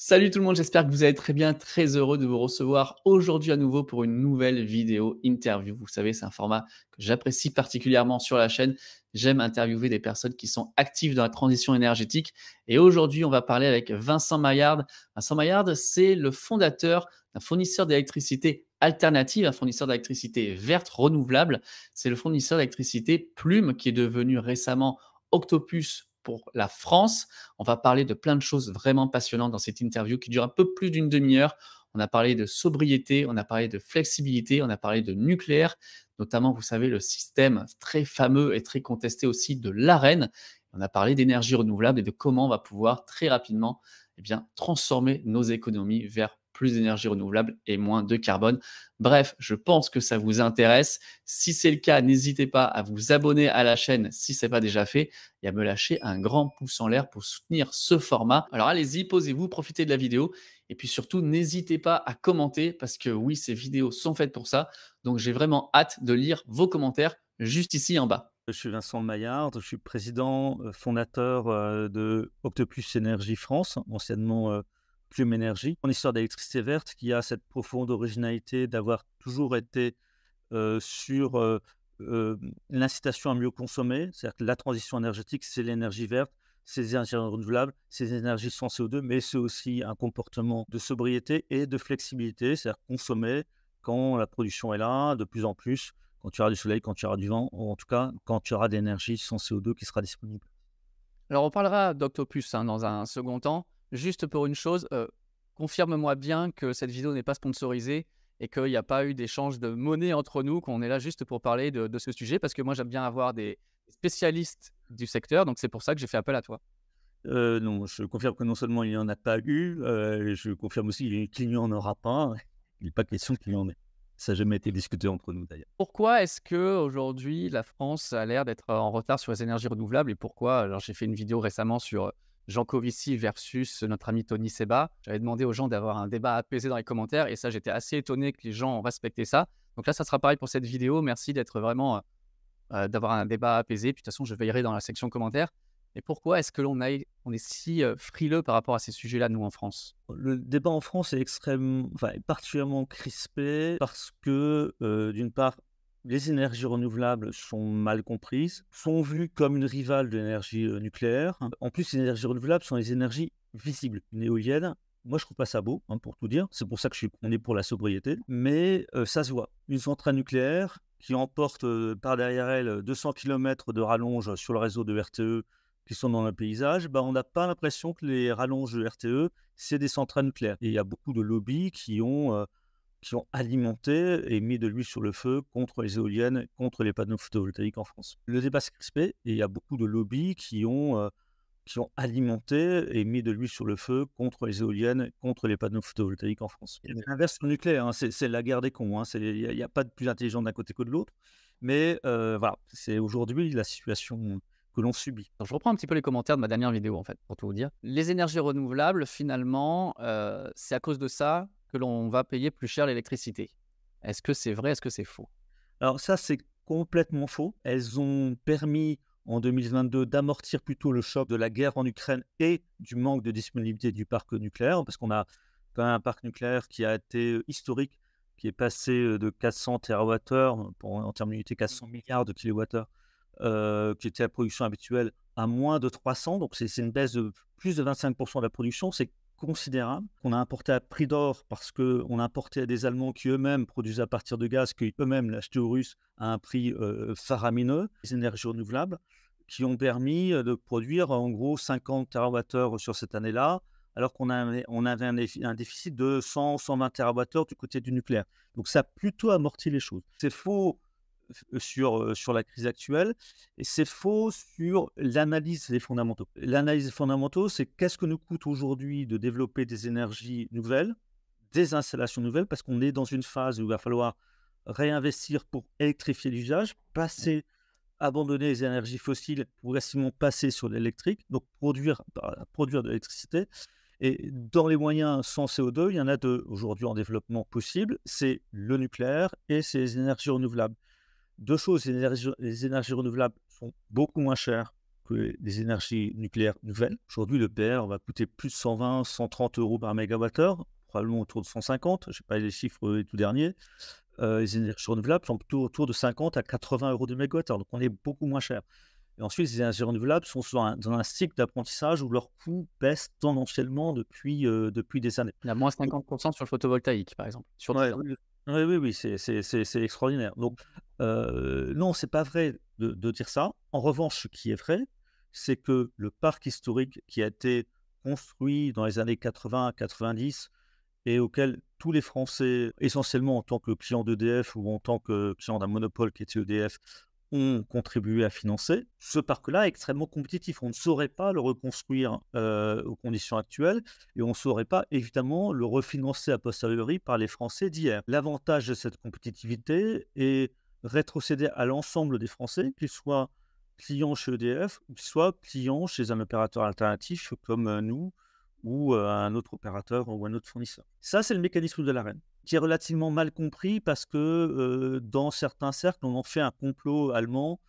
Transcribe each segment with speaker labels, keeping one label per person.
Speaker 1: Salut tout le monde, j'espère que vous allez très bien, très heureux de vous recevoir aujourd'hui à nouveau pour une nouvelle vidéo interview. Vous savez, c'est un format que j'apprécie particulièrement sur la chaîne. J'aime interviewer des personnes qui sont actives dans la transition énergétique. Et aujourd'hui, on va parler avec Vincent Maillard. Vincent Maillard, c'est le fondateur d'un fournisseur d'électricité alternative, un fournisseur d'électricité verte renouvelable. C'est le fournisseur d'électricité Plume qui est devenu récemment Octopus pour la France. On va parler de plein de choses vraiment passionnantes dans cette interview qui dure un peu plus d'une demi-heure. On a parlé de sobriété, on a parlé de flexibilité, on a parlé de nucléaire, notamment, vous savez, le système très fameux et très contesté aussi de l'Arenh. On a parlé d'énergie renouvelable et de comment on va pouvoir très rapidement transformer nos économies vers plus d'énergie renouvelable et moins de carbone. Bref, je pense que ça vous intéresse. Si c'est le cas, n'hésitez pas à vous abonner à la chaîne si ce n'est pas déjà fait et à me lâcher un grand pouce en l'air pour soutenir ce format. Alors allez-y, posez-vous, profitez de la vidéo et puis surtout, n'hésitez pas à commenter parce que oui, ces vidéos sont faites pour ça. Donc j'ai vraiment hâte de lire vos commentaires juste ici en bas.
Speaker 2: Je suis Vincent Maillard, je suis président, fondateur, de Octopus Énergie France, anciennement, Plume Énergie. Fournisseur d'électricité verte qui a cette profonde originalité d'avoir toujours été, sur, l'incitation à mieux consommer. C'est-à-dire que la transition énergétique, c'est l'énergie verte, c'est les énergies renouvelables, c'est les énergies sans CO2, mais c'est aussi un comportement de sobriété et de flexibilité. C'est-à-dire consommer quand la production est là, de plus en plus, quand tu auras du soleil, quand tu auras du vent, ou en tout cas, quand tu auras de l'énergie sans CO2 qui sera disponible.
Speaker 1: Alors on parlera d'Octopus dans un second temps. Juste pour une chose, confirme-moi bien que cette vidéo n'est pas sponsorisée et qu'il n'y a pas eu d'échange de monnaie entre nous, qu'on est là juste pour parler de ce sujet, parce que moi j'aime bien avoir des spécialistes du secteur, donc c'est pour ça que j'ai fait appel à toi.
Speaker 2: Non, je confirme que non seulement il n'y en a pas eu, je confirme aussi qu'il n'y en aura pas. Il n'est pas question qu'il y en ait. Ça n'a jamais été discuté entre nous d'ailleurs.
Speaker 1: Pourquoi est-ce qu'aujourd'hui la France a l'air d'être en retard sur les énergies renouvelables et pourquoi? Alors j'ai fait une vidéo récemment sur, Jean Covici versus notre ami Tony Seba. J'avais demandé aux gens d'avoir un débat apaisé dans les commentaires et ça j'étais assez étonné que les gens ont respecté ça. Donc là, ça sera pareil pour cette vidéo. Merci d'être vraiment, d'avoir un débat apaisé. Puis de toute façon, je veillerai dans la section commentaires. Et pourquoi est-ce que on est si, frileux par rapport à ces sujets-là, nous, en France?
Speaker 2: Le débat en France est est particulièrement crispé parce que, d'une part, les énergies renouvelables sont mal comprises, sont vues comme une rivale de l'énergie, nucléaire. En plus, les énergies renouvelables sont les énergies visibles. Une éolienne, moi, je trouve pas ça beau, hein, pour tout dire. C'est pour ça que on est pour la sobriété, mais ça se voit. Une centrale nucléaire qui emporte, par derrière elle, 200 kilomètres de rallonge sur le réseau de RTE qui sont dans le paysage, bah, on n'a pas l'impression que les rallonges de RTE, c'est des centrales nucléaires. Et il y a beaucoup de lobbies qui ont alimenté et mis de l'huile sur le feu contre les éoliennes, contre les panneaux photovoltaïques en France. Le débat s'est crispé et il y a beaucoup de lobbies qui ont alimenté et mis de l'huile sur le feu contre les éoliennes, contre les panneaux photovoltaïques en France. Et l'inverse sur le nucléaire, hein, c'est la guerre des cons, hein, il y a pas de plus intelligent d'un côté que de l'autre. Mais voilà, c'est aujourd'hui la situation que l'on subit.
Speaker 1: Donc je reprends un petit peu les commentaires de ma dernière vidéo, en fait, pour tout vous dire. Les énergies renouvelables, finalement, c'est à cause de ça que l'on va payer plus cher l'électricité. Est-ce que c'est vrai? Est-ce que c'est faux?
Speaker 2: Alors ça, c'est complètement faux. Elles ont permis en 2022 d'amortir plutôt le choc de la guerre en Ukraine et du manque de disponibilité du parc nucléaire, parce qu'on a quand même un parc nucléaire qui a été historique, qui est passé de 400 TWh, en termes d'unité 400 milliards de kilowattheures, qui était la production habituelle, à moins de 300. Donc c'est une baisse de plus de 25% de la production. C'est considérable, qu'on a importé à prix d'or parce qu'on a importé à des Allemands qui eux-mêmes produisent à partir de gaz, qui eux-mêmes l'achetaient aux Russes à un prix faramineux. Les énergies renouvelables qui ont permis de produire en gros 50 TWh sur cette année-là, alors on avait un déficit de 100-120 TWh du côté du nucléaire. Donc ça a plutôt amorti les choses. C'est faux sur la crise actuelle et c'est faux sur l'analyse des fondamentaux. L'analyse des fondamentaux, c'est qu'est-ce que nous coûte aujourd'hui de développer des énergies nouvelles, des installations nouvelles, parce qu'on est dans une phase où il va falloir réinvestir pour électrifier l'usage, abandonner les énergies fossiles, progressivement passer sur l'électrique, donc produire de l'électricité. Et dans les moyens sans CO2, il y en a deux aujourd'hui en développement possible, c'est le nucléaire et c'est les énergies renouvelables. Deux choses, les énergies renouvelables sont beaucoup moins chères que les énergies nucléaires nouvelles. Aujourd'hui, le PR va coûter plus de 120, 130 euros par mégawattheure, probablement autour de 150. Je n'ai pas les chiffres tout derniers. Les énergies renouvelables sont plutôt autour de 50 à 80 euros de mégawattheure. Donc, on est beaucoup moins cher. Et ensuite, les énergies renouvelables sont dans un cycle d'apprentissage où leur coût baisse tendanciellement depuis des années.
Speaker 1: Il y a moins 50% sur le photovoltaïque, par exemple.
Speaker 2: Ouais, oui, oui, oui, oui, c'est extraordinaire. Donc, non, c'est pas vrai de dire ça. En revanche, ce qui est vrai, c'est que le parc historique qui a été construit dans les années 80-90 et auquel tous les Français, essentiellement en tant que clients d'EDF ou en tant que clients d'un monopole qui était EDF, ont contribué à financer. Ce parc-là est extrêmement compétitif. On ne saurait pas le reconstruire aux conditions actuelles et on ne saurait pas, évidemment, le refinancer a posteriori par les Français d'hier. L'avantage de cette compétitivité est rétrocéder à l'ensemble des Français, qu'ils soient clients chez EDF ou qu'ils soient clients chez un opérateur alternatif comme nous ou un autre opérateur ou un autre fournisseur. Ça, c'est le mécanisme de l'Arenh, qui est relativement mal compris parce que dans certains cercles, on en fait un complot allemand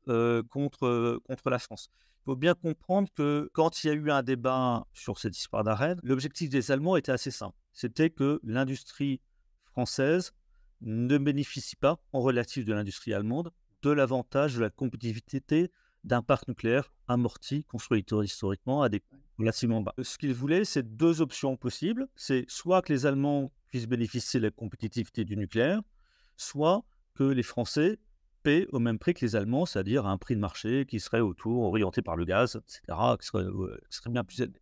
Speaker 2: contre la France. Il faut bien comprendre que quand il y a eu un débat sur cette histoire d'Arenh, l'objectif des Allemands était assez simple. C'était que l'industrie française ne bénéficie pas, en relatif de l'industrie allemande, de l'avantage de la compétitivité d'un parc nucléaire amorti, construit historiquement à des coûts relativement bas. Ce qu'ils voulaient, c'est deux options possibles. C'est soit que les Allemands puissent bénéficier de la compétitivité du nucléaire, soit que les Français paient au même prix que les Allemands, c'est-à-dire à un prix de marché qui serait orienté par le gaz, etc., qui serait bien plus élevé.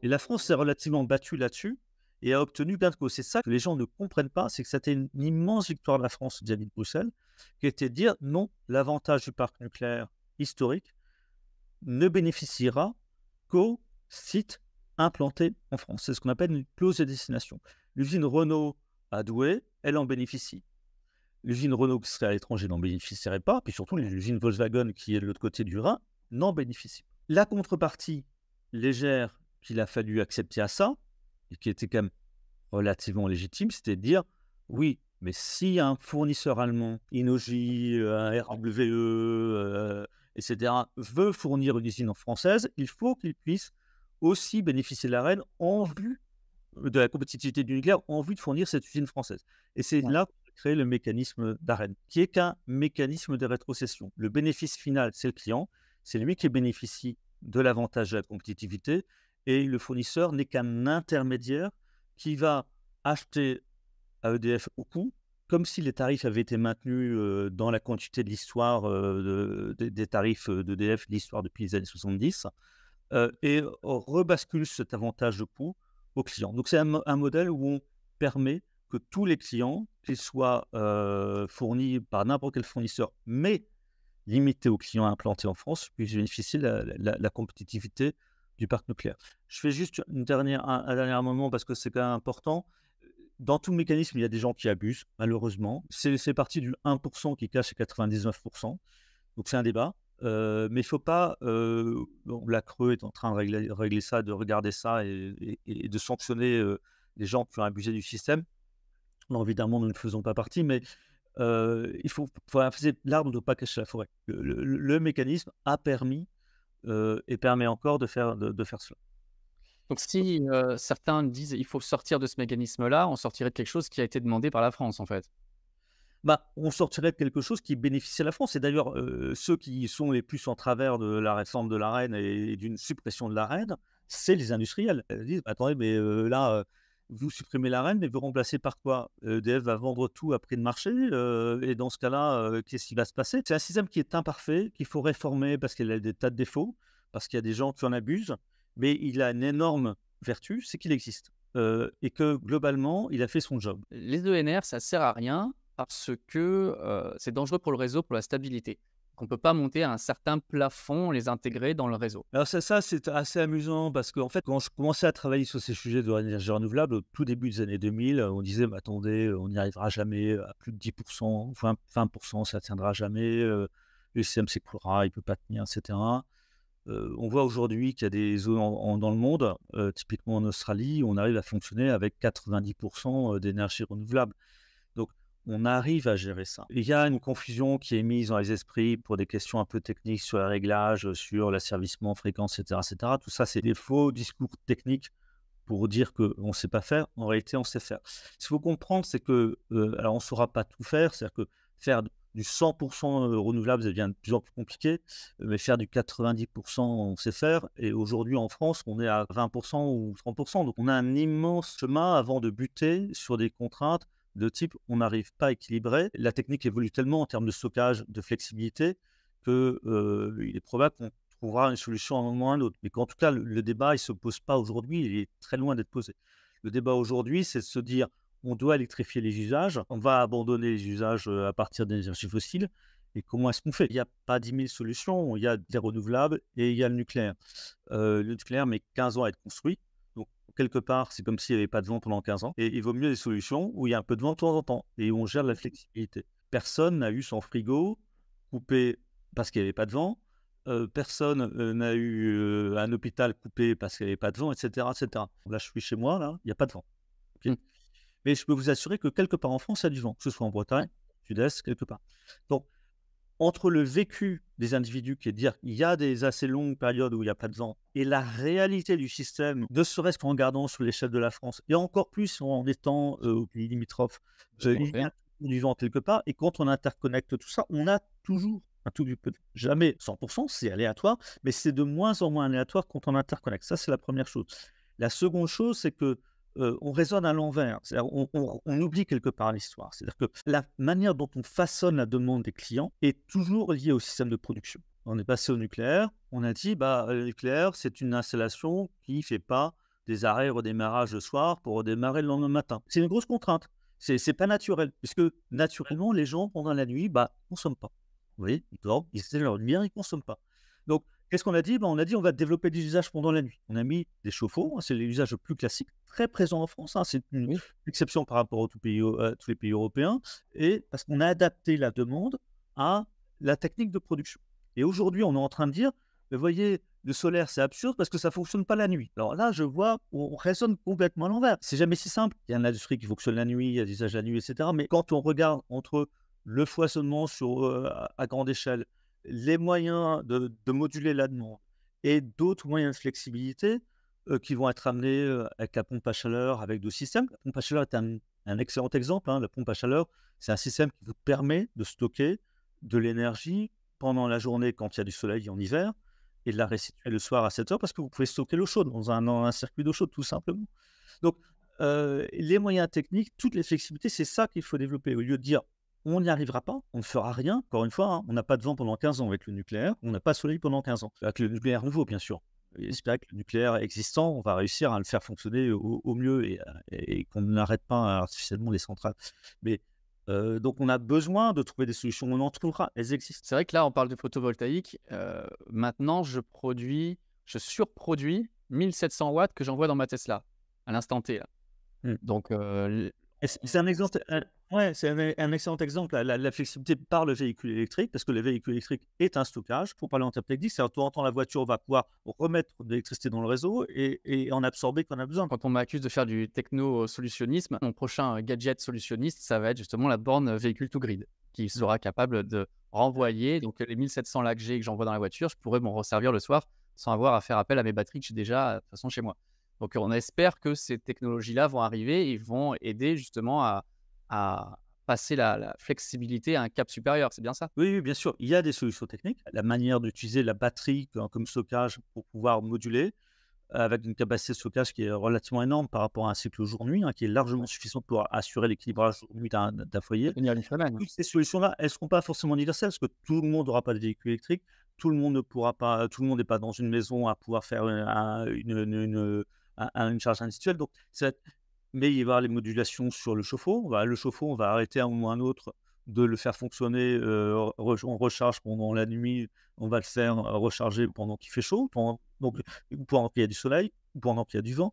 Speaker 2: Et la France s'est relativement battue là-dessus et a obtenu gain de cause. C'est ça que les gens ne comprennent pas, c'est que c'était une immense victoire de la France vis-à-vis de Bruxelles, qui était de dire non, l'avantage du parc nucléaire historique ne bénéficiera qu'aux sites implantés en France. C'est ce qu'on appelle une clause de destination. L'usine Renault à Douai, elle en bénéficie. L'usine Renault qui serait à l'étranger n'en bénéficierait pas, puis surtout l'usine Volkswagen qui est de l'autre côté du Rhin n'en bénéficie pas. La contrepartie légère qu'il a fallu accepter à ça, et qui était quand même relativement légitime, c'était de dire oui, mais si un fournisseur allemand, Innogy, un RWE, etc., veut fournir une usine française, il faut qu'il puisse aussi bénéficier de l'Arenh en vue de la compétitivité du nucléaire, en vue de fournir cette usine française. Et c'est là qu'on a créé le mécanisme d'Arenh, qui est qu'un mécanisme de rétrocession. Le bénéfice final, c'est le client, c'est lui qui bénéficie de l'avantage de la compétitivité, et le fournisseur n'est qu'un intermédiaire qui va acheter à EDF au coût, comme si les tarifs avaient été maintenus dans la quantité de l'histoire des tarifs d'EDF, l'histoire depuis les années 70, et rebascule cet avantage de coût aux clients. Donc c'est un modèle où on permet que tous les clients, qu'ils soient fournis par n'importe quel fournisseur, mais limités aux clients implantés en France, puissent bénéficier de la compétitivité du parc nucléaire. Je fais juste un dernier moment parce que c'est quand même important. Dans tout mécanisme, il y a des gens qui abusent, malheureusement. C'est parti du 1% qui cache les 99%. Donc c'est un débat. Mais il ne faut pas, la Creux est en train de régler ça, de regarder ça et de sanctionner les gens qui ont abusé du système. Alors évidemment, nous ne faisons pas partie, mais il faut l'arbre ne doit pas cacher la forêt. Le mécanisme a permis et permet encore de faire cela.
Speaker 1: Donc si, certains disent: «Il faut sortir de ce mécanisme-là», on sortirait de quelque chose qui a été demandé par la France, en fait?
Speaker 2: Bah, on sortirait de quelque chose qui bénéficie à la France. Et d'ailleurs, ceux qui sont les plus en travers de la réforme de l'Arenh et d'une suppression de l'Arenh, c'est les industriels. Ils disent: «Attendez, mais là, vous supprimez l'Arenh, mais vous remplacez par quoi? EDF va vendre tout à prix de marché, et dans ce cas-là, qu'est-ce qui va se passer?» C'est un système qui est imparfait, qu'il faut réformer parce qu'il a des tas de défauts, parce qu'il y a des gens qui en abusent, mais il a une énorme vertu, c'est qu'il existe, et que globalement, il a fait son job.
Speaker 1: Les ENR, ça sert à rien parce que, c'est dangereux pour le réseau, pour la stabilité. On ne peut pas monter à un certain plafond, les intégrer dans le réseau.
Speaker 2: Alors ça, c'est assez amusant parce qu'en fait, quand je commençais à travailler sur ces sujets de l'énergie renouvelable, au tout début des années 2000, on disait: «Mais attendez, on n'y arrivera jamais à plus de 10%, 20%, ça ne tiendra jamais, le système s'écroulera, il ne peut pas tenir», et cetera. On voit aujourd'hui qu'il y a des zones dans le monde, typiquement en Australie, où on arrive à fonctionner avec 90% d'énergie renouvelable. Donc on arrive à gérer ça. Il y a une confusion qui est mise dans les esprits pour des questions un peu techniques sur les réglages, sur l'asservissement, fréquence, et cetera, et cetera. Tout ça, c'est des faux discours techniques pour dire qu'on ne sait pas faire. En réalité, on sait faire. Ce qu'il faut comprendre, c'est que, alors on ne saura pas tout faire, c'est-à-dire que faire du 100% renouvelable, ça devient de plus en plus compliqué, mais faire du 90%, on sait faire. Et aujourd'hui, en France, on est à 20% ou 30%. Donc, on a un immense chemin avant de buter sur des contraintes de type on n'arrive pas à équilibrer. La technique évolue tellement en termes de stockage, de flexibilité, que il est probable qu'on trouvera une solution à un moment ou à un autre. Mais qu'en tout cas, le débat, il ne se pose pas aujourd'hui, il est très loin d'être posé. Le débat aujourd'hui, c'est de se dire on doit électrifier les usages, on va abandonner les usages à partir des énergies fossiles. Et comment est-ce qu'on fait? Il n'y a pas 10 000 solutions, il y a des renouvelables et il y a le nucléaire. Le nucléaire met 15 ans à être construit. Donc, quelque part, c'est comme s'il n'y avait pas de vent pendant 15 ans. Et il vaut mieux des solutions où il y a un peu de vent de temps en temps et où on gère la flexibilité. Personne n'a eu son frigo coupé parce qu'il n'y avait pas de vent. Personne n'a eu un hôpital coupé parce qu'il n'y avait pas de vent, etc., etc. Là, je suis chez moi, là, il n'y a pas de vent. Ok.
Speaker 1: Mmh.
Speaker 2: Mais je peux vous assurer que quelque part en France, il y a du vent, que ce soit en Bretagne, sud-est, quelque part. Donc, entre le vécu des individus, qui est de dire qu'il y a des assez longues périodes où il n'y a pas de vent, et la réalité du système, ne serait-ce qu'en regardant sur l'échelle de la France, et encore plus en étant aux pays limitrophes, il y a toujours du vent quelque part, et quand on interconnecte tout ça, on a toujours un tout du peu, jamais 100%, c'est aléatoire, mais c'est de moins en moins aléatoire quand on interconnecte. Ça, c'est la première chose. La seconde chose, c'est que on raisonne à l'envers. C'est-à-dire on oublie quelque part l'histoire. C'est-à-dire que la manière dont on façonne la demande des clients est toujours liée au système de production. On est passé au nucléaire, on a dit bah, le nucléaire, c'est une installation qui ne fait pas des arrêts redémarrage le soir pour redémarrer le lendemain matin. C'est une grosse contrainte. C'est pas naturel, puisque naturellement, les gens, pendant la nuit, bah, consomment pas. Vous voyez, ils dorment, ils éteignent leur lumière, ils ne consomment pas. Donc, qu'est-ce qu'on a dit? On a dit on va développer des usages pendant la nuit. On a mis des chauffe-eau, c'est l'usage le plus classique, très présent en France. C'est une
Speaker 1: Oui.
Speaker 2: exception par rapport aux tous les pays européens, et parce qu'on a adapté la demande à la technique de production. Et aujourd'hui, on est en train de dire, vous voyez, le solaire, c'est absurde parce que ça ne fonctionne pas la nuit. Alors là, je vois, on raisonne complètement à l'envers. C'est jamais si simple. Il y a une industrie qui fonctionne la nuit, il y a des usages la nuit, etc. Mais quand on regarde entre le foisonnement à grande échelle, les moyens de moduler la demande et d'autres moyens de flexibilité qui vont être amenés avec la pompe à chaleur, avec d'autres systèmes. La pompe à chaleur est un excellent exemple. La pompe à chaleur, c'est un système qui vous permet de stocker de l'énergie pendant la journée quand il y a du soleil en hiver et de la restituer le soir à 7 heures parce que vous pouvez stocker l'eau chaude dans un circuit d'eau chaude, tout simplement. Donc, les moyens techniques, toutes les flexibilités, c'est ça qu'il faut développer. Au lieu de dire on n'y arrivera pas, on ne fera rien. Encore une fois, on n'a pas de vent pendant 15 ans avec le nucléaire, on n'a pas de soleil pendant 15 ans. Avec le nucléaire nouveau, bien sûr. Et j'espère que le nucléaire existant, on va réussir à le faire fonctionner au mieux et qu'on n'arrête pas artificiellement les centrales. Mais donc, on a besoin de trouver des solutions. On en trouvera, elles existent.
Speaker 1: C'est vrai que là, on parle de photovoltaïque. Maintenant, je surproduis 1700 watts que j'envoie dans ma Tesla, à l'instant T, là.
Speaker 2: Mmh.
Speaker 1: Donc,
Speaker 2: Et c'est un exemple, ouais, c'est un excellent exemple, la flexibilité par le véhicule électrique, parce que le véhicule électrique est un stockage. Pour parler en termes techniques, c'est de temps en temps, la voiture va pouvoir remettre de l'électricité dans le réseau et en absorber quand on a besoin.
Speaker 1: quand on m'accuse de faire du techno-solutionnisme, mon prochain gadget solutionniste, ça va être justement la borne véhicule to grid, qui sera capable de renvoyer. Donc, les 1700 là que j'ai, que j'envoie dans la voiture, je pourrais m'en resservir le soir sans avoir à faire appel à mes batteries que j'ai déjà de toute façon chez moi. Donc, on espère que ces technologies-là vont arriver et vont aider justement à passer la flexibilité à un cap supérieur. C'est bien ça?
Speaker 2: Oui, oui, bien sûr, il y a des solutions techniques. La manière d'utiliser la batterie comme stockage pour pouvoir moduler, avec une capacité de stockage qui est relativement énorme par rapport à un cycle jour-nuit, qui est largement suffisant pour assurer l'équilibrage jour-nuit d'un foyer.
Speaker 1: Tenir une semaine.
Speaker 2: Toutes ces solutions-là, elles ne seront pas forcément universelles parce que tout le monde n'aura pas de véhicule électrique, tout le monde ne pourra pas, tout le monde n'est pas dans une maison à pouvoir faire une charge individuelle. Donc, mais il va y avoir les modulations sur le chauffe-eau. Le chauffe-eau, on va arrêter à un moment ou à un autre de le faire fonctionner en recharge pendant la nuit. On va le faire recharger pendant qu'il fait chaud, donc, pendant qu'il y a du soleil, pendant qu'il y a du vent.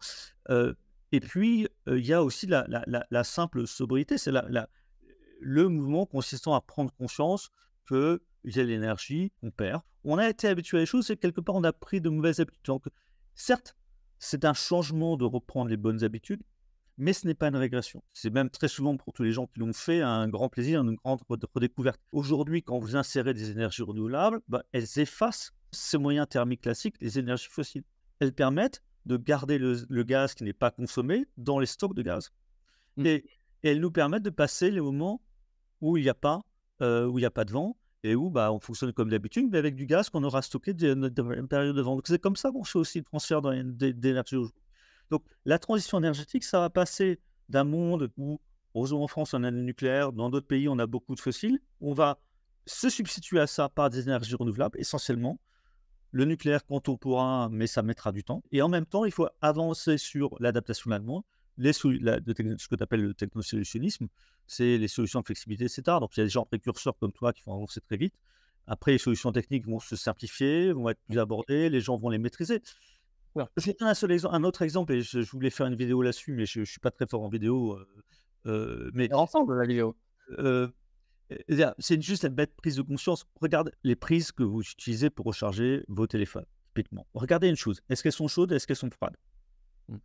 Speaker 2: Et puis, il y a aussi la simple sobriété, c'est le mouvement consistant à prendre conscience qu'il y a l'énergie qu'on perd. On a été habitué à les choses et quelque part, on a pris de mauvaises habitudes. Donc, certes, c'est un changement de reprendre les bonnes habitudes, Mais ce n'est pas une régression. C'est même très souvent pour tous les gens qui l'ont fait un grand plaisir, une grande redécouverte. Aujourd'hui, quand vous insérez des énergies renouvelables, bah, elles effacent ces moyens thermiques classiques, les énergies fossiles. Elles permettent de garder le gaz qui n'est pas consommé dans les stocks de gaz.
Speaker 1: Mmh.
Speaker 2: Et, et elles nous permettent de passer les moments où il n'y a pas, de vent et où bah, on fonctionne comme d'habitude, mais avec du gaz qu'on aura stocké dans une période de vent. Donc c'est comme ça qu'on fait aussi le transfert d'énergie aujourd'hui. Donc la transition énergétique, ça va passer d'un monde où, heureusement en France, on a le nucléaire, dans d'autres pays, on a beaucoup de fossiles. On va se substituer à ça par des énergies renouvelables, essentiellement. Le nucléaire quand on pourra, mais ça mettra du temps. Et en même temps, il faut avancer sur l'adaptation à la demande, ce que tu appelles le technosolutionnisme, c'est les solutions de flexibilité, etc. Donc, il y a des gens précurseurs comme toi qui vont avancer très vite. Après, les solutions techniques vont se simplifier, vont être plus abordées, les gens vont les maîtriser.
Speaker 1: Ouais.
Speaker 2: Je vais te donner un autre exemple, et je voulais faire une vidéo là-dessus, mais je ne suis pas très fort en vidéo. Mais
Speaker 1: Ensemble, la vidéo.
Speaker 2: euh, c'est juste une bête prise de conscience. Regarde les prises que vous utilisez pour recharger vos téléphones, typiquement. Regardez une chose. Est-ce qu'elles sont chaudes? Est-ce qu'elles sont froides?
Speaker 1: Mmh.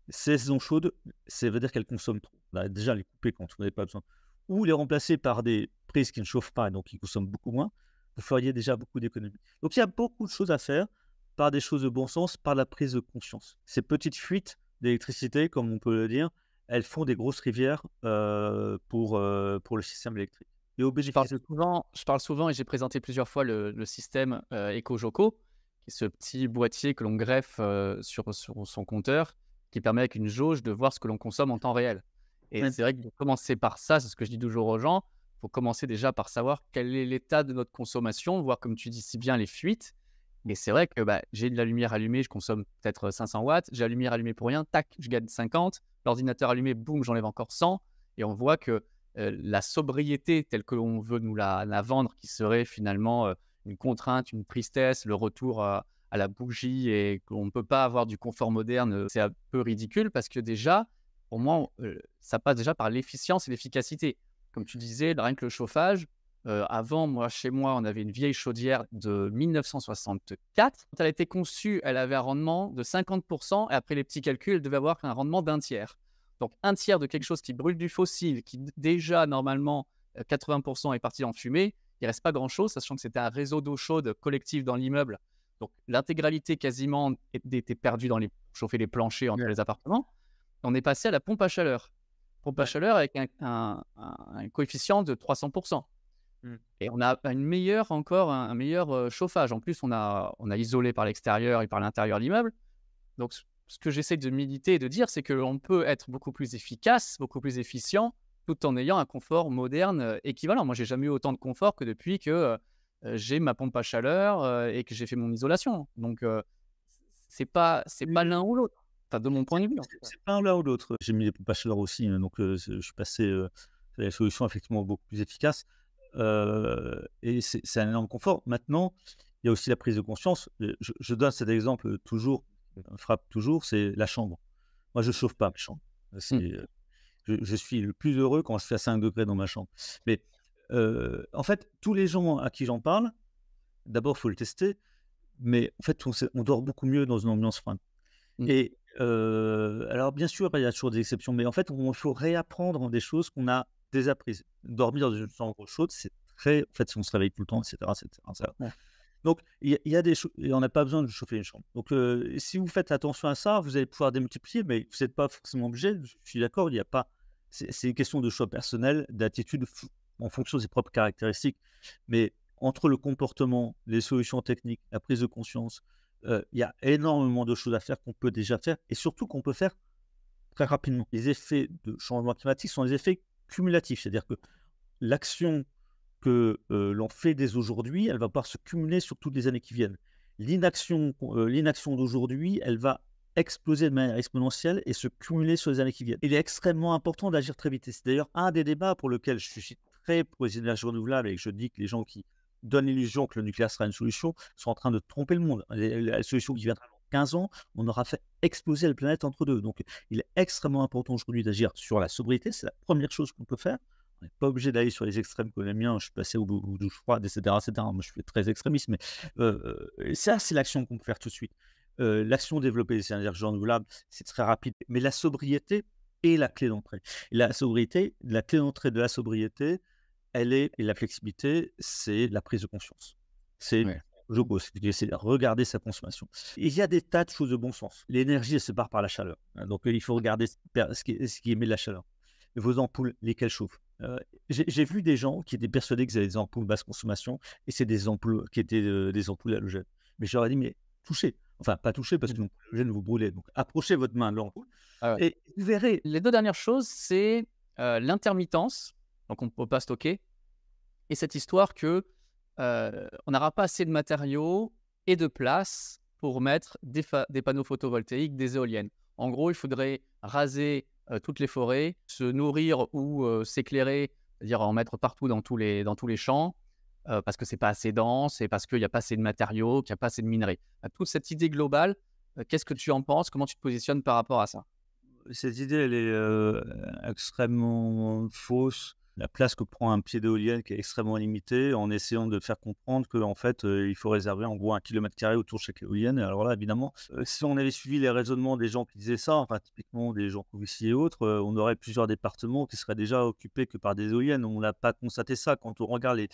Speaker 2: Si elles sont chaudes, ça veut dire qu'elles consomment trop. Bah, déjà, les couper quand vous n'avez pas besoin. Ou les remplacer par des prises qui ne chauffent pas, donc qui consomment beaucoup moins. Vous feriez déjà beaucoup d'économies. Donc, il y a beaucoup de choses à faire par des choses de bon sens, par la prise de conscience. Ces petites fuites d'électricité, comme on peut le dire, elles font des grosses rivières pour le système électrique. Et au bénéfice de
Speaker 1: Je parle souvent et j'ai présenté plusieurs fois le système, EcoJoco, qui est ce petit boîtier que l'on greffe, sur son compteur, qui permet avec une jauge de voir ce que l'on consomme en temps réel. Et
Speaker 2: ouais,
Speaker 1: c'est vrai que de commencer par ça, c'est ce que je dis toujours aux gens, il faut commencer déjà par savoir quel est l'état de notre consommation, voir comme tu dis si bien les fuites. Et c'est vrai que, bah, j'ai de la lumière allumée, je consomme peut-être 500 watts, j'ai la lumière allumée pour rien, tac, je gagne 50, l'ordinateur allumé, boum, j'enlève encore 100 et on voit que la sobriété telle que l'on veut nous la vendre, qui serait finalement une contrainte, une tristesse, le retour à la bougie et qu'on ne peut pas avoir du confort moderne, c'est un peu ridicule parce que déjà, pour moi, ça passe déjà par l'efficience et l'efficacité. Comme tu disais, rien que le chauffage, avant, moi, chez moi, on avait une vieille chaudière de 1964. Quand elle a été conçue, elle avait un rendement de 50% et après les petits calculs, elle devait avoir un rendement d'un tiers. Donc un tiers de quelque chose qui brûle du fossile, qui déjà normalement 80% est parti en fumée, il reste pas grand-chose, sachant que c'était un réseau d'eau chaude collective dans l'immeuble. Donc l'intégralité quasiment était perdue dans les chauffer les planchers entre
Speaker 2: ouais,
Speaker 1: les appartements. On est passé à la pompe à chaleur. Pompe à
Speaker 2: ouais.
Speaker 1: chaleur avec un coefficient de 300%.
Speaker 2: Mmh.
Speaker 1: Et on a une meilleure encore un meilleur, chauffage. En plus, on a isolé par l'extérieur et par l'intérieur l'immeuble. Donc ce que j'essaie de militer et de dire, c'est qu'on peut être beaucoup plus efficace, beaucoup plus efficient, tout en ayant un confort moderne, équivalent. Moi, j'ai jamais eu autant de confort que depuis que, j'ai ma pompe à chaleur, et que j'ai fait mon isolation. Donc c'est pas l'un ou l'autre. Enfin, de mon point de vue, en tout cas.
Speaker 2: C'est pas l'un ou l'autre. J'ai mis les pompes à chaleur aussi, hein, donc je suis passé, à des solutions effectivement beaucoup plus efficaces, et c'est un énorme confort. Maintenant, il y a aussi la prise de conscience. Je donne cet exemple, toujours, me frappe toujours, c'est la chambre. Moi, je chauffe pas ma chambre.
Speaker 1: Mmh.
Speaker 2: Je suis le plus heureux quand je suis à 5 degrés dans ma chambre. Mais, en fait, tous les gens à qui j'en parle, d'abord, il faut le tester, mais en fait, on dort beaucoup mieux dans une ambiance froide.
Speaker 1: Mmh.
Speaker 2: Et alors bien sûr, il y a toujours des exceptions, mais en fait, il faut réapprendre des choses qu'on a désapprises. Dormir dans une chambre chaude, c'est très en fait, si on se réveille tout le temps, et cetera, ça
Speaker 1: Ouais.
Speaker 2: donc il y a des choses et on n'a pas besoin de chauffer une chambre. Donc si vous faites attention à ça, vous allez pouvoir démultiplier, mais vous n'êtes pas forcément obligé. Je suis d'accord, il y a pas c'est une question de choix personnel, d'attitude en fonction de ses propres caractéristiques. Mais entre le comportement, les solutions techniques, la prise de conscience, il y a énormément de choses à faire qu'on peut déjà faire et surtout qu'on peut faire très rapidement. Les effets de changement climatique sont des effets cumulatifs, c'est-à-dire que l'action que, l'on fait dès aujourd'hui, elle va pouvoir se cumuler sur toutes les années qui viennent. L'inaction d'aujourd'hui, elle va exploser de manière exponentielle et se cumuler sur les années qui viennent. Il est extrêmement important d'agir très vite et c'est d'ailleurs un des débats pour lequel je suis très pour les énergies renouvelables et que je dis que les gens qui donnent l'illusion que le nucléaire sera une solution sont en train de tromper le monde. La solution qui viendra dans 15 ans, on aura fait exploser la planète entre deux. Donc il est extrêmement important aujourd'hui d'agir sur la sobriété, c'est la première chose qu'on peut faire. On n'est pas obligé d'aller sur les extrêmes comme les miens. Je suis passé aux douches froides, etc., etc. Moi, je suis très extrémiste, mais ça, c'est l'action qu'on peut faire tout de suite. L'action développer des énergies renouvelables, c'est très rapide. Mais la sobriété, est la clé d'entrée. Et la sobriété, la clé d'entrée de la sobriété, elle est et la flexibilité, c'est la prise de conscience. C'est
Speaker 1: Ouais.
Speaker 2: je pose, c'est de regarder sa consommation. Il y a des tas de choses de bon sens. L'énergie, elle se barre par la chaleur, hein, donc il faut regarder ce qui émet de la chaleur. Vos ampoules, lesquelles chauffent? J'ai vu des gens qui étaient persuadés qu'ils avaient des ampoules basse consommation et c'est des ampoules qui étaient, des ampoules halogènes. Mais je leur ai dit: «Mais touchez!» enfin pas toucher parce
Speaker 1: Mmh.
Speaker 2: que l'ampoule halogène vous brûlez, donc approchez votre main de l'ampoule
Speaker 1: Ah ouais.
Speaker 2: et vous verrez.
Speaker 1: Les 2 dernières choses, c'est, l'intermittence, donc on ne peut pas stocker et cette histoire que, on n'aura pas assez de matériaux et de place pour mettre des panneaux photovoltaïques, des éoliennes. En gros, il faudrait raser, toutes les forêts, se nourrir ou, s'éclairer, c'est-à-dire en mettre partout dans tous les champs, parce que c'est pas assez dense et parce qu'il y a pas assez de matériaux, qu'il y a pas assez de minerais. Toute cette idée globale, qu'est-ce que tu en penses? Comment tu te positionnes par rapport à ça?
Speaker 2: Cette idée, elle est, extrêmement fausse. La place que prend un pied d'éolienne qui est extrêmement limitée, en essayant de faire comprendre qu'en fait, il faut réserver en gros 1 km² autour de chaque éolienne. Et alors là, évidemment, si on avait suivi les raisonnements des gens qui disaient ça, enfin typiquement des gens Covici et autres, on aurait plusieurs départements qui seraient déjà occupés que par des éoliennes. On n'a pas constaté ça. Quand on regarde les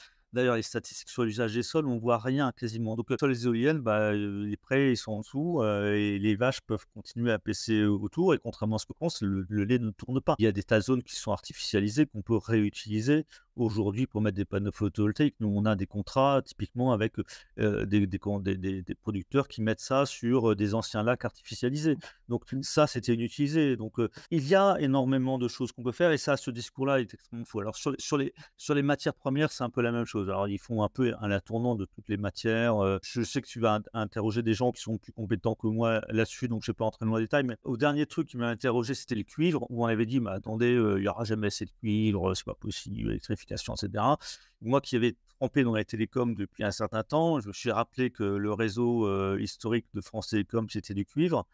Speaker 2: statistiques sur l'usage des sols, on voit rien quasiment. Donc, sur les éoliennes, bah, les prés, ils sont en dessous, et les vaches peuvent continuer à paisser autour et contrairement à ce que pense, le lait ne tourne pas. Il y a des tas de zones qui sont artificialisées, qu'on peut réutiliser. Aujourd'hui, pour mettre des panneaux photovoltaïques, nous, on a des contrats typiquement avec, des producteurs qui mettent ça sur, des anciens lacs artificialisés. Donc ça, c'était inutilisé. Donc, il y a énormément de choses qu'on peut faire et ça, ce discours-là est extrêmement faux. Alors sur les matières premières, c'est un peu la même chose. Alors ils font un peu un tournant de toutes les matières, je sais que tu vas interroger des gens qui sont plus compétents que moi là-dessus, donc je ne vais pas entrer dans les détails, mais au dernier truc qui m'a interrogé, c'était le cuivre, où on avait dit: «Mais attendez, il y aura jamais assez de cuivre, c'est pas possible, l'électrification» et cetera. Moi qui avais trempé dans la télécom depuis un certain temps, je me suis rappelé que le réseau, historique de France Télécom, c'était du cuivre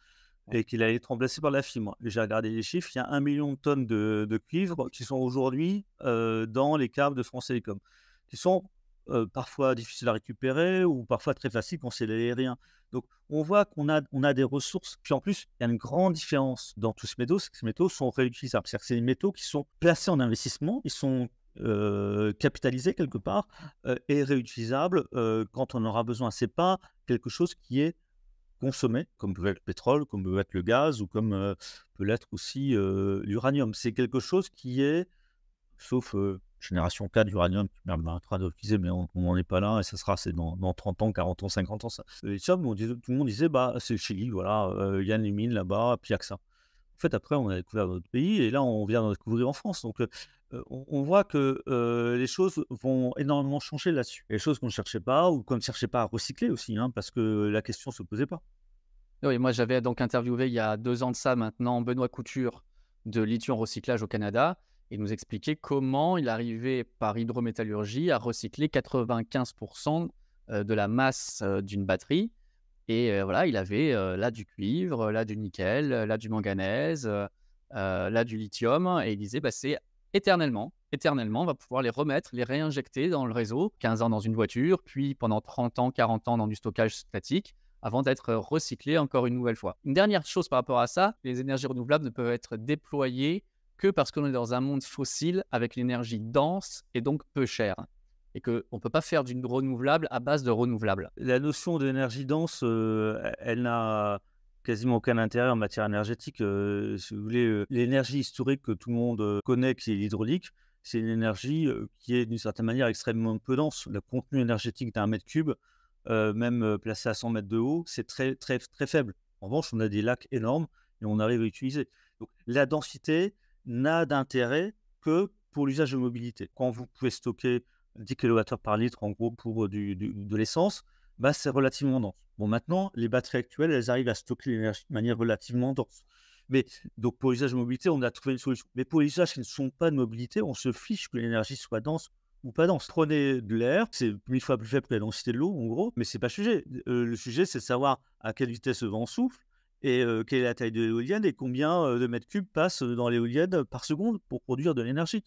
Speaker 2: et qu'il allait être remplacé par la fibre. J'ai regardé les chiffres, il y a 1 million de tonnes de cuivre qui sont aujourd'hui, dans les câbles de France Télécom, qui sont, parfois difficiles à récupérer ou parfois très faciles quand c'est l'aérien. Donc on voit qu'on a des ressources. Puis en plus, il y a une grande différence dans tous ces métaux, c'est que ces métaux sont réutilisables. C'est-à-dire que c'est des métaux qui sont placés en investissement, ils sont, capitalisés quelque part, et réutilisables, quand on en aura besoin. C'est pas quelque chose qui est consommé, comme peut être le pétrole, comme peut être le gaz ou comme, peut l'être aussi, l'uranium. C'est quelque chose qui est, sauf, génération 4 d'uranium qui permettra de l'utiliser, mais on n'en est pas là et ça sera c'est dans 30 ans, 40 ans, 50 ans ça. Le lithium, tout le monde disait: «Bah, c'est le Chili, voilà, il y a les mines là-bas, puis il y a que ça». En fait, après, on a découvert d'autres pays et là, on vient de découvrir en France. Donc, on voit que, les choses vont énormément changer là-dessus. Et les choses qu'on ne cherchait pas ou qu'on ne cherchait pas à recycler aussi, hein, parce que la question ne se posait pas.
Speaker 1: Oui, moi j'avais donc interviewé il y a 2 ans de ça maintenant Benoît Couture de Lithium Recyclage au Canada. Il nous expliquait comment il arrivait par hydrométallurgie à recycler 95 de la masse, d'une batterie et voilà, il avait, là du cuivre, là du nickel, là du manganèse, là du lithium et il disait: «Bah, c'est éternellement, on va pouvoir les remettre, les réinjecter dans le réseau, 15 ans dans une voiture, puis pendant 30 ans, 40 ans dans du stockage statique avant d'être recyclés encore une nouvelle fois». Une dernière chose par rapport à ça, les énergies renouvelables ne peuvent être déployées que parce qu'on est dans un monde fossile avec l'énergie dense et donc peu chère et qu'on ne peut pas faire d'une renouvelable à base de renouvelables.
Speaker 2: La notion d'énergie dense, elle n'a quasiment aucun intérêt en matière énergétique. Si vous voulez, l'énergie historique que tout le monde, connaît, qui est l'hydraulique, c'est une énergie, qui est d'une certaine manière extrêmement peu dense. Le contenu énergétique d'un mètre cube, même, placé à 100 mètres de haut, c'est très, très, très faible. En revanche, on a des lacs énormes et on arrive à utiliser. Donc la densité n'a d'intérêt que pour l'usage de mobilité. Quand vous pouvez stocker 10 kWh par litre en gros pour, de l'essence, bah, c'est relativement dense. Bon maintenant, les batteries actuelles, elles arrivent à stocker l'énergie de manière relativement dense. Mais donc pour l'usage de mobilité, on a trouvé une solution. Mais pour les usages qui ne sont pas de mobilité, on se fiche que l'énergie soit dense ou pas dense. Prenez de l'air, c'est 1000 fois plus faible que la densité de l'eau en gros, mais c'est pas le sujet. Le sujet, c'est de savoir à quelle vitesse le vent souffle et quelle est la taille de l'éolienne et combien, de mètres cubes passent dans l'éolienne par seconde pour produire de l'énergie.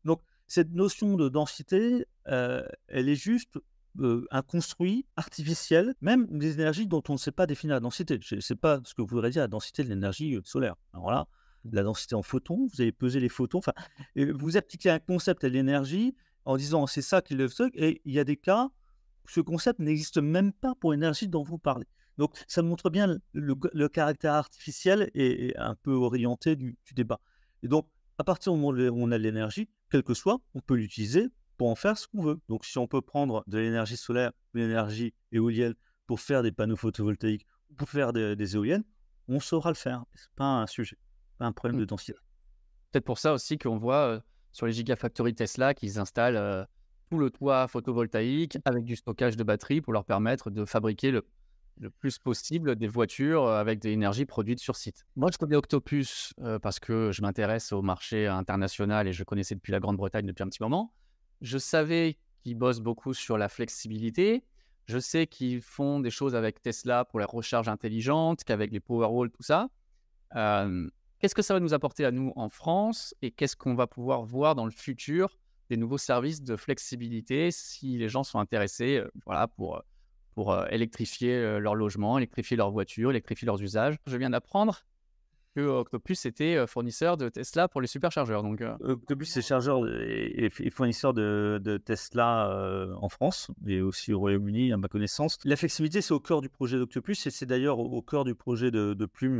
Speaker 2: Donc cette notion de densité, elle est juste, un construit artificiel, même des énergies dont on ne sait pas définir la densité. Je ne sais pas ce que voudrait dire la densité de l'énergie, solaire. Alors là, la densité en photons, vous allez peser les photons, enfin, vous appliquez un concept à l'énergie en disant: «C'est ça qui est le truc» et il y a des cas où ce concept n'existe même pas pour l'énergie dont vous parlez. Donc ça montre bien le caractère artificiel et un peu orienté du débat et donc à partir du moment où on a de l'énergie, quelle que soit, on peut l'utiliser pour en faire ce qu'on veut. Donc si on peut prendre de l'énergie solaire ou l'énergie éolienne pour faire des panneaux photovoltaïques, pour faire des éoliennes, on saura le faire. C'est pas un sujet, pas un problème
Speaker 1: Mmh.
Speaker 2: de densité.
Speaker 1: Peut-être pour ça aussi qu'on voit, sur les gigafactories Tesla qu'ils installent, tout le toit photovoltaïque avec du stockage de batteries pour leur permettre de fabriquer le plus possible des voitures, avec de l'énergie produite sur site. Moi, je connais Octopus, parce que je m'intéresse au marché international et je connaissais depuis la Grande-Bretagne depuis un petit moment. Je savais qu'ils bossent beaucoup sur la flexibilité. Je sais qu'ils font des choses avec Tesla pour la recharge intelligente, qu'avec les Powerwall, tout ça. Hem, Qu'est-ce que ça va nous apporter à nous en France et qu'est-ce qu'on va pouvoir voir dans le futur des nouveaux services de flexibilité si les gens sont intéressés, voilà, pour électrifier, leur logement, électrifier leur voiture, électrifier leurs usages? Je viens d'apprendre que Octopus était, fournisseur de Tesla pour les superchargeurs donc
Speaker 2: Octopus est chargeur et fournisseur de Tesla, en France et aussi au Royaume-Uni à ma connaissance. La flexibilité, c'est au cœur du projet d'Octopus et c'est d'ailleurs au cœur du projet de Plume,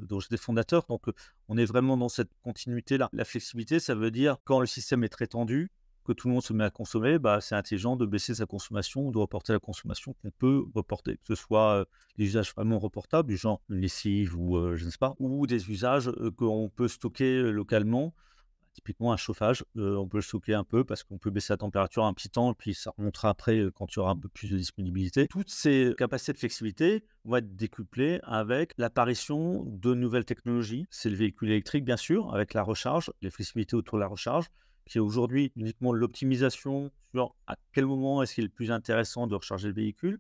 Speaker 2: dont j'étais fondateur. Donc, on est vraiment dans cette continuité-là. La flexibilité, ça veut dire quand le système est très tendu, que tout le monde se met à consommer, bah, c'est intelligent de baisser sa consommation ou de reporter la consommation qu'on peut reporter. Que ce soit, des usages vraiment reportables, du genre une lessive ou, je ne sais pas, ou des usages, qu'on peut stocker, localement. Typiquement un chauffage, on peut le stocker un peu parce qu'on peut baisser la température un petit temps et puis ça remontera après, quand il y aura un peu plus de disponibilité. Toutes ces capacités de flexibilité vont être décuplées avec l'apparition de nouvelles technologies. C'est le véhicule électrique bien sûr, avec la recharge, les flexibilités autour de la recharge, qui est aujourd'hui uniquement l'optimisation sur à quel moment est-ce qu'il est le plus intéressant de recharger le véhicule,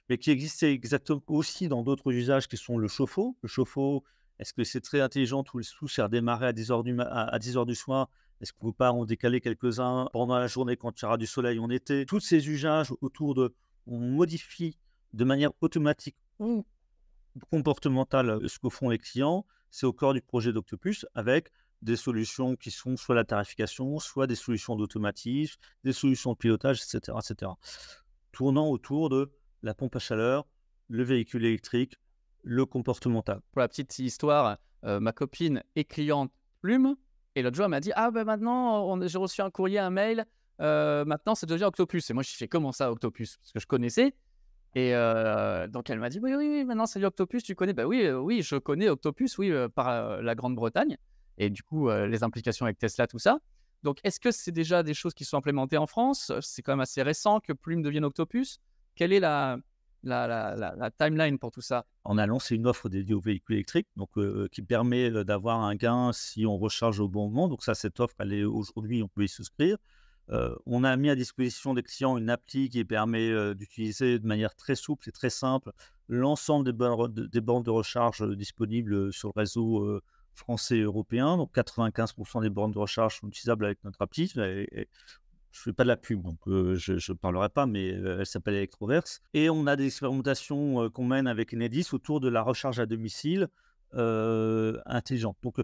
Speaker 2: mais qui existait exactement aussi dans d'autres usages qui sont le chauffe-eau. Le chauffe-eau, est-ce que c'est très intelligent tous c'est redémarrer à 10 heures à 10 heures du soir? Est-ce qu'on ne peut pas en décaler quelques-uns pendant la journée quand il y aura du soleil en été? Tous ces usages autour de on modifie de manière automatique ou comportementale, ce que font les clients, c'est au cœur du projet d'Octopus avec des solutions qui sont soit la tarification, soit des solutions d'automatisme, des solutions de pilotage, et cetera. Tournant autour de la pompe à chaleur, le véhicule électrique, le comportemental.
Speaker 1: pour la petite histoire, ma copine est cliente Plume et l'autre jour elle m'a dit: «Ah ben maintenant j'ai reçu un courrier, un mail, maintenant ça devient Octopus» et moi je fais: «Comment ça Octopus?» parce que je connaissais et donc elle m'a dit: «Oui, oui, oui, maintenant c'est du Octopus, tu connais?» bah oui, oui, je connais Octopus, oui, par, la Grande-Bretagne et du coup, les implications avec Tesla, tout ça. Donc est-ce que c'est déjà des choses qui sont implémentées en France? C'est quand même assez récent que Plume devienne Octopus. Quelle est la timeline pour tout ça?
Speaker 2: On a lancé une offre dédiée aux véhicules électriques, donc qui permet, d'avoir un gain si on recharge au bon moment. Donc ça, cette offre, elle est aujourd'hui, on peut y souscrire. On a mis à disposition des clients une appli qui permet, d'utiliser de manière très souple et très simple l'ensemble des bornes de recharge, disponibles, sur le réseau, français et européen. Donc 95 des bornes de recharge sont utilisables avec notre appli et je fais pas de la pub, donc je parlerai pas, mais elle s'appelle Electroverse et on a des expérimentations, qu'on mène avec Enedis autour de la recharge à domicile, intelligente. Donc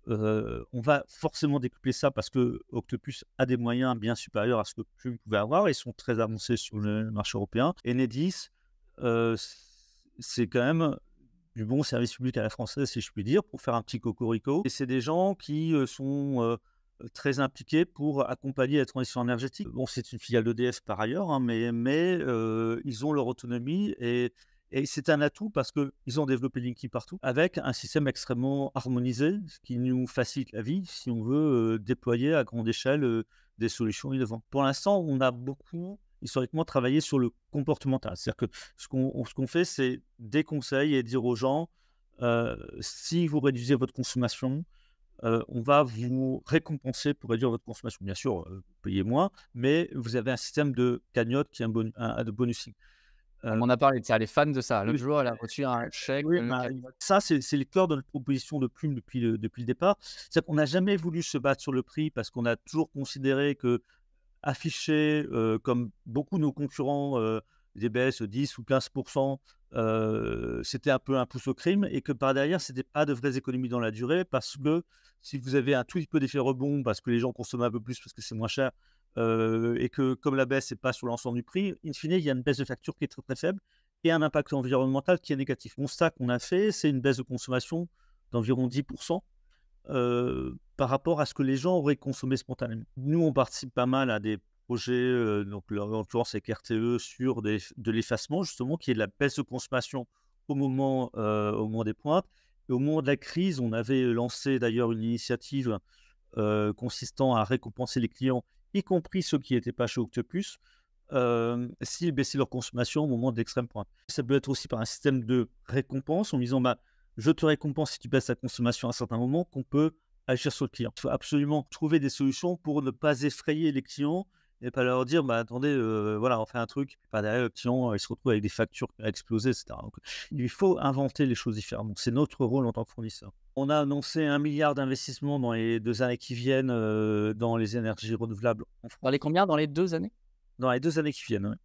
Speaker 2: on va forcément décupler ça parce que Octopus a des moyens bien supérieurs à ce que Plume pouvait avoir. Ils sont très avancés sur le marché européen. Enedis, c'est quand même du bon service public à la française, si je puis dire, pour faire un petit cocorico et c'est des gens qui, sont, très impliqués pour accompagner la transition énergétique. Bon, c'est une filiale d'EDF par ailleurs, hein, mais ils ont leur autonomie et c'est un atout parce qu'ils ont développé Linky Partout avec un système extrêmement harmonisé, ce qui nous facilite la vie si on veut, déployer à grande échelle, des solutions innovantes. Pour l'instant, on a beaucoup historiquement travaillé sur le comportemental. C'est-à-dire que ce qu'on fait, c'est des conseils et dire aux gens, si vous réduisez votre consommation, on va vous récompenser pour réduire votre consommation. Bien sûr, vous payez moins, mais vous avez un système de cagnotte qui est de bonusing.
Speaker 1: On
Speaker 2: Heu,
Speaker 1: m'en a parlé, tiens, elle est fan de ça. L'autre
Speaker 2: oui,
Speaker 1: jour, elle a reçu un chèque
Speaker 2: oui,
Speaker 1: de
Speaker 2: bah,
Speaker 1: cagnotte.
Speaker 2: ça, c'est le cœur de notre proposition de Plume depuis le départ. C'est-à-dire qu'on n'a jamais voulu se battre sur le prix parce qu'on a toujours considéré qu'afficher, comme beaucoup de nos concurrents, des baisses de 10 ou 15 c'était un peu un pouce au crime et que par derrière, c'était pas de vraies économies dans la durée parce que si vous avez un tout petit peu d'effet rebond parce que les gens consomment un peu plus parce que c'est moins cher, et que comme la baisse n'est pas sur l'ensemble du prix, in fine, il y a une baisse de facture qui est très, très faible et un impact environnemental qui est négatif. Le constat qu'on a fait, c'est une baisse de consommation d'environ 10 par rapport à ce que les gens auraient consommé spontanément. Nous, on participe pas mal à des projets, donc en l'occurrence avec RTE sur de l'effacement justement, qui est de la baisse de consommation au moment des pointes et au moment de la crise, on avait lancé d'ailleurs une initiative, consistant à récompenser les clients, y compris ceux qui n'étaient pas chez Octopus, s'ils baissaient leur consommation au moment de l'extrême pointe. Ça peut être aussi par un système de récompense en disant: «Bah, je te récompense si tu baisses ta consommation à un certain moment», qu'on peut agir sur le client. Il faut absolument trouver des solutions pour ne pas effrayer les clients et pas leur dire: «Bah, attendez, voilà, on fait un truc», pas derrière le client, il se retrouve avec des factures qui ont explosé et cetera. Donc il faut inventer les choses différemment. C'est notre rôle en tant que fournisseur. On a annoncé 1 milliard d'investissements dans les 2 années qui viennent, dans les énergies renouvelables en
Speaker 1: Dans
Speaker 2: France.
Speaker 1: les combien? Dans les 2 années?
Speaker 2: Dans les 2 années qui viennent, ouais.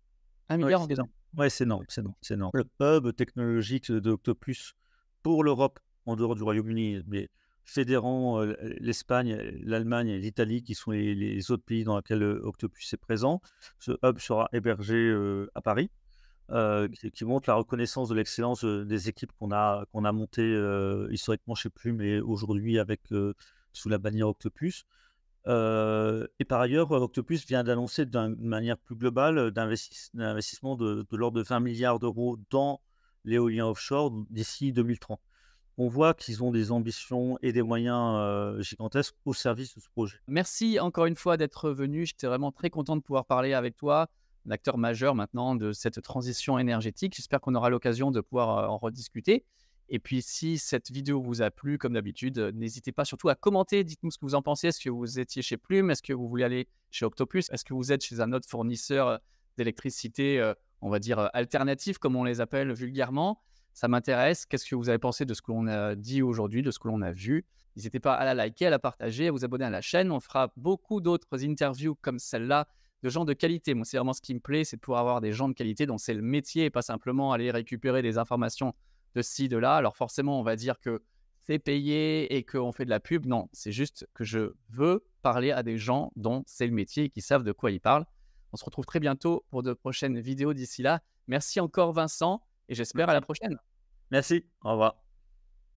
Speaker 1: Un
Speaker 2: Ouais,
Speaker 1: milliard en
Speaker 2: c'est
Speaker 1: 2
Speaker 2: énorme.
Speaker 1: années.
Speaker 2: Ouais, c'est énorme, c'est énorme, c'est énorme. Le hub technologique d'Octopus pour l'Europe, en dehors du Royaume-Uni, mais fédérant, l'Espagne, l'Allemagne et l'Italie qui sont les autres pays dans lesquels, Octopus est présent. Ce hub sera hébergé, à Paris, qui montre la reconnaissance de l'excellence, des équipes qu'on a montées, historiquement chez Plume et aujourd'hui avec, sous la bannière Octopus. Et par ailleurs, Octopus vient d'annoncer d'une manière plus globale, d'investissement de l'ordre de 20 milliards d'euros dans l'éolien offshore d'ici 2030. On voit qu'ils ont des ambitions et des moyens, gigantesques au service de ce projet.
Speaker 1: Merci encore une fois d'être venu. J'étais vraiment très content de pouvoir parler avec toi, un acteur majeur maintenant de cette transition énergétique. J'espère qu'on aura l'occasion de pouvoir, en rediscuter et puis si cette vidéo vous a plu, comme d'habitude, n'hésitez pas surtout à commenter. Dites-nous ce que vous en pensez. Est-ce que vous étiez chez Plume? Est-ce que vous voulez aller chez Octopus? Est-ce que vous êtes chez un autre fournisseur, d'électricité, on va dire, alternatif comme on les appelle vulgairement? Ça m'intéresse. Qu'est-ce que vous avez pensé de ce que l'on a dit aujourd'hui, de ce que l'on a vu? N'hésitez pas à la liker, à la partager, à vous abonner à la chaîne. On fera beaucoup d'autres interviews comme celle-là, de gens de qualité. Moi, c'est vraiment ce qui me plaît, c'est de pouvoir avoir des gens de qualité dont c'est le métier et pas simplement aller récupérer des informations de ci, de là. Alors forcément, on va dire que c'est payé et qu'on fait de la pub. Non, c'est juste que je veux parler à des gens dont c'est le métier et qui savent de quoi ils parlent. On se retrouve très bientôt pour de prochaines vidéos d'ici là. Merci encore Vincent et j'espère à la
Speaker 2: Merci.
Speaker 1: prochaine.
Speaker 2: Merci, au revoir.